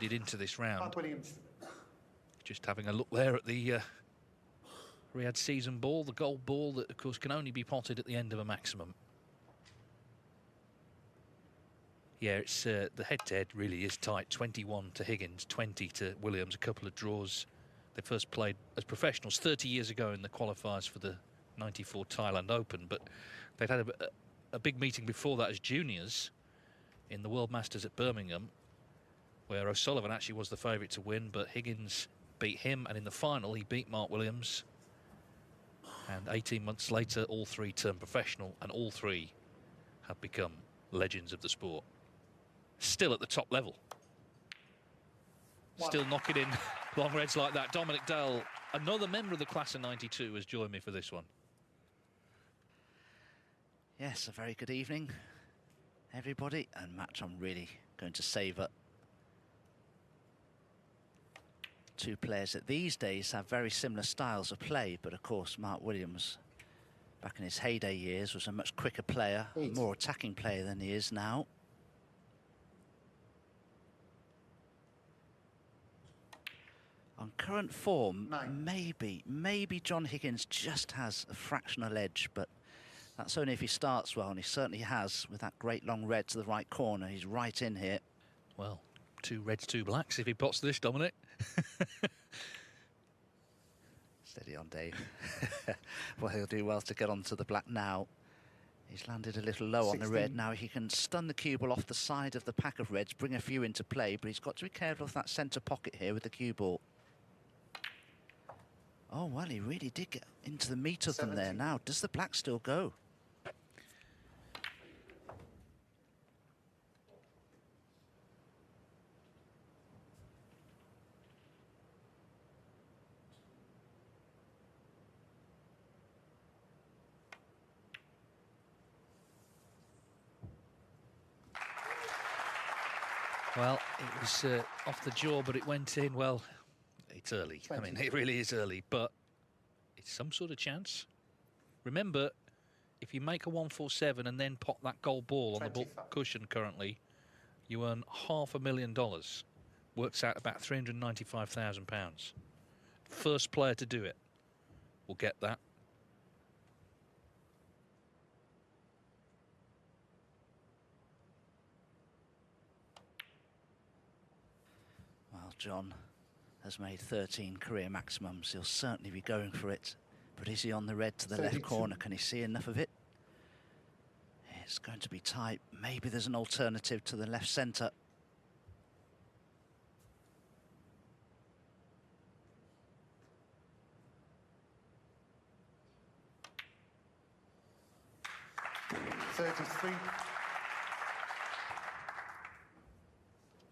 into this round. Williams. Just having a look there at the Riyadh season ball, the gold ball that, of course, can only be potted at the end of a maximum. Yeah, it's the head-to-head really is tight. 21 to Higgins, 20 to Williams, a couple of draws. They first played as professionals 30 years ago in the qualifiers for the 94 Thailand Open, but they'd had a big meeting before that as juniors in the World Masters at Birmingham, where O'Sullivan actually was the favourite to win, but Higgins beat him, and in the final he beat Mark Williams. And 18 months later, all three turned professional, and all three have become legends of the sport. Still at the top level. Still knocking in long reds like that. Dominic Dale, another member of the class of 92, has joined me for this one. Yes, a very good evening, everybody, and match I'm really going to savour. Two players that these days have very similar styles of play, but of course Mark Williams, back in his heyday years, was a much quicker player, a more attacking player than he is now. On current form, maybe John Higgins just has a fractional edge, but that's only if he starts well, and he certainly has with that great long red to the right corner. He's right in here. Well, 2 reds, 2 blacks if he pots this, Dominic. Steady on, Dave. Well, he'll do well to get onto the black now. He's landed a little low 16. On the red. Now he can stun the cue ball off the side of the pack of reds, bring a few into play, but he's got to be careful of that centre pocket here with the cue ball. Oh, well, he really did get into the meat of 17. Them there. Now, does the black still go? Well, it was off the jaw, but it went in. Well, it's early. 20. I mean, it really is early, but it's some sort of chance. Remember, if you make a 147 and then pop that gold ball on 25. The cushion currently, you earn $500,000. Works out about £395,000. First player to do it will get that. Well, John has made 13 career maximums. He'll certainly be going for it. But is he on the red to the 32. Left corner? Can he see enough of it? It's going to be tight. Maybe there's an alternative to the left centre.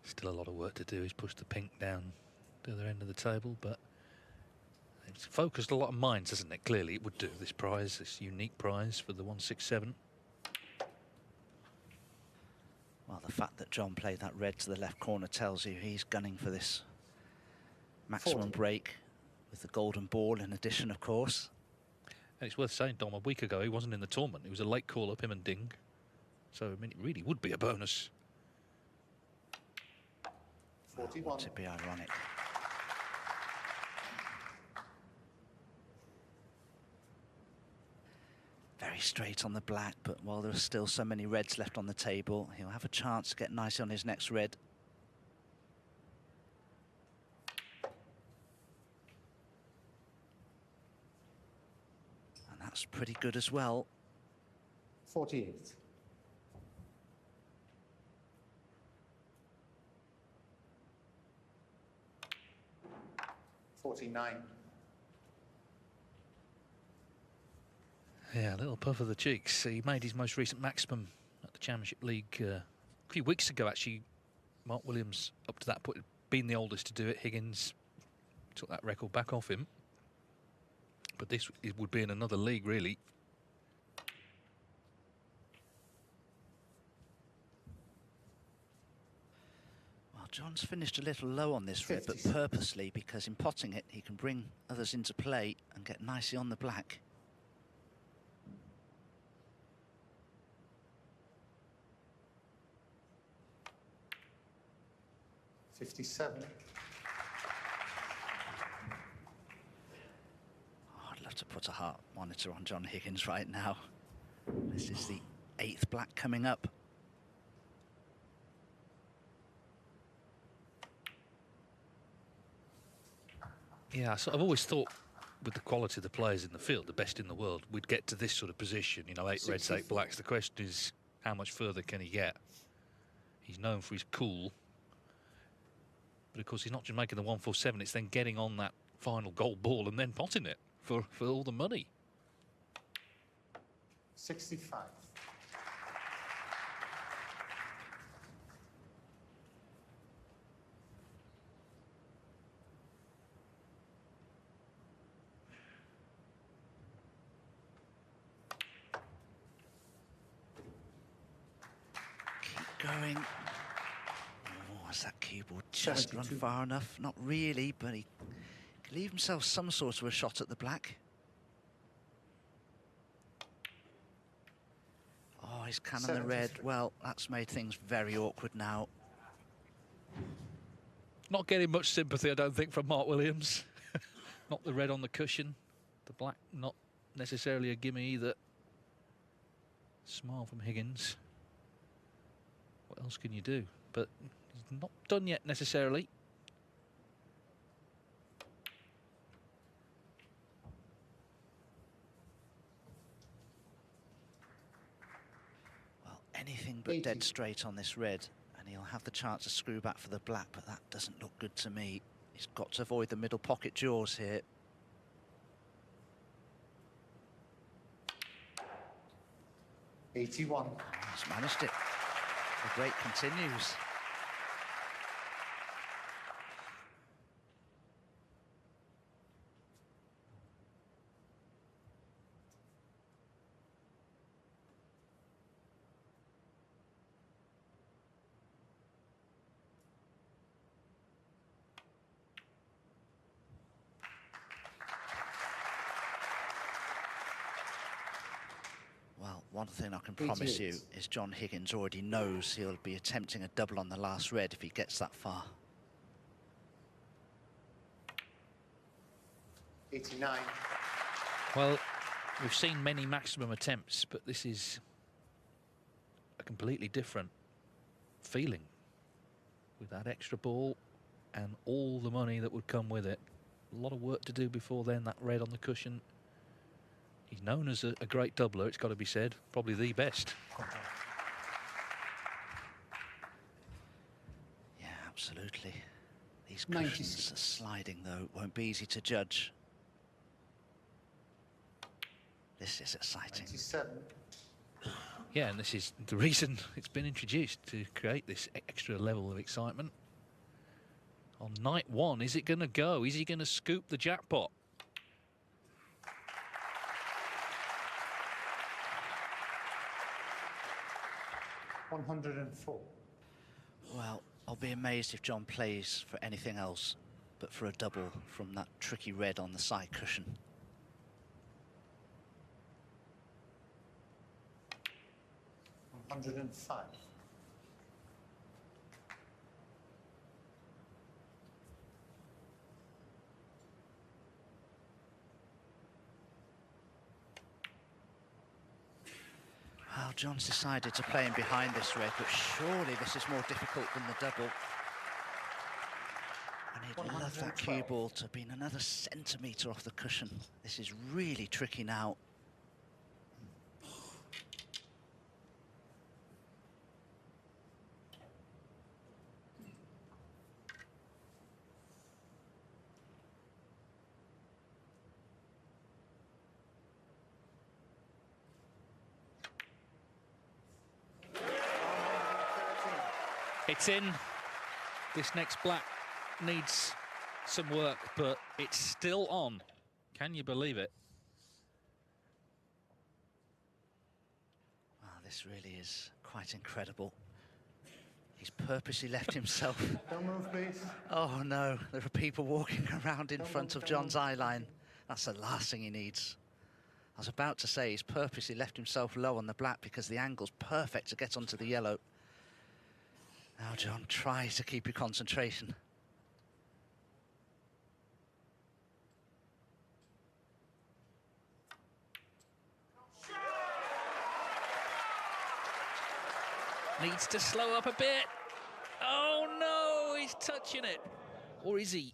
Still a lot of work to do. He's pushed the pink down to the other end of the table, but it's focused a lot of minds, hasn't it? Clearly it would do, this prize, this unique prize for the 167. Well, the fact that John played that red to the left corner tells you he's gunning for this maximum 40. Break with the golden ball in addition, of course. And it's worth saying, Dom, a week ago he wasn't in the tournament. It was a late call-up, him and Ding. So, I mean, it really would be a bonus. 41. Would it be ironic? Very straight on the black, but while there are still so many reds left on the table, he'll have a chance to get nicely on his next red. And that's pretty good as well. 48. 49. Yeah, a little puff of the cheeks. He made his most recent maximum at the Championship League a few weeks ago, actually. Mark Williams, up to that point, had been the oldest to do it. Higgins took that record back off him. But this would be in another league, really. John's finished a little low on this red, but purposely, because in potting it, he can bring others into play and get nicely on the black. 57. Oh, I'd love to put a heart monitor on John Higgins right now. This is the 8th black coming up. Yeah, so I've always thought with the quality of the players in the field, the best in the world, we'd get to this sort of position, you know, 8 reds, 8 blacks. The question is, how much further can he get? He's known for his cool, but of course he's not just making the 147, it's then getting on that final gold ball and then potting it for all the money. 65. Going. Oh, has that cue ball just 72. run far enough? Not really, but he can leave himself some sort of a shot at the black. Oh, he's cannon the red. 73. Well, that's made things very awkward now. Not getting much sympathy, I don't think, from Mark Williams. Not the red on the cushion. The black, not necessarily a gimme either. Smile from Higgins. What else can you do? But he's not done yet necessarily. Well, anything but 80. dead straight on this red, and he'll have the chance to screw back for the black, but that doesn't look good to me. He's got to avoid the middle pocket jaws here. $81. Oh, he's managed it. The break continues. Well, one thing I can promise you is John Higgins already knows he'll be attempting a double on the last red if he gets that far. 89. Well, we've seen many maximum attempts, but this is a completely different feeling with that extra ball and all the money that would come with it. A lot of work to do before then, that red on the cushion. He's known as a great doubler, it's got to be said, probably the best. Yeah, absolutely. These 96. cushions are sliding, though. Won't be easy to judge. This is exciting. 97. Yeah, and this is the reason it's been introduced, to create this extra level of excitement. On night one, is it going to go? Is he going to scoop the jackpot? $104. Well, I'll be amazed if John plays for anything else but for a double from that tricky red on the side cushion. $105. Well, John's decided to play in behind this red, but surely this is more difficult than the double. And he'd love that cue 112. ball to have been another centimetre off the cushion. This is really tricky now. It's in. This next black needs some work, but it's still on. Can you believe it? Wow, this really is quite incredible. He's purposely left himself. Don't move, please. Oh no, there are people walking around in Don't front move, of don't John's move. eye line. That's the last thing he needs. I was about to say he's purposely left himself low on the black because the angle's perfect to get onto the yellow. Now, John, try to keep your concentration. Needs to slow up a bit. Oh no, he's touching it. Or is he?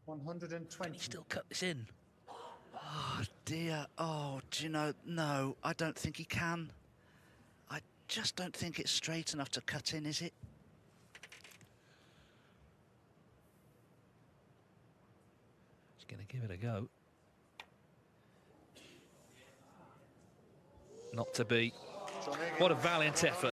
120. Can he still cut this in? Oh dear, oh, do you know, no, I don't think he can. I just don't think it's straight enough to cut in, is it? He's going to give it a go. Not to be. What a valiant effort.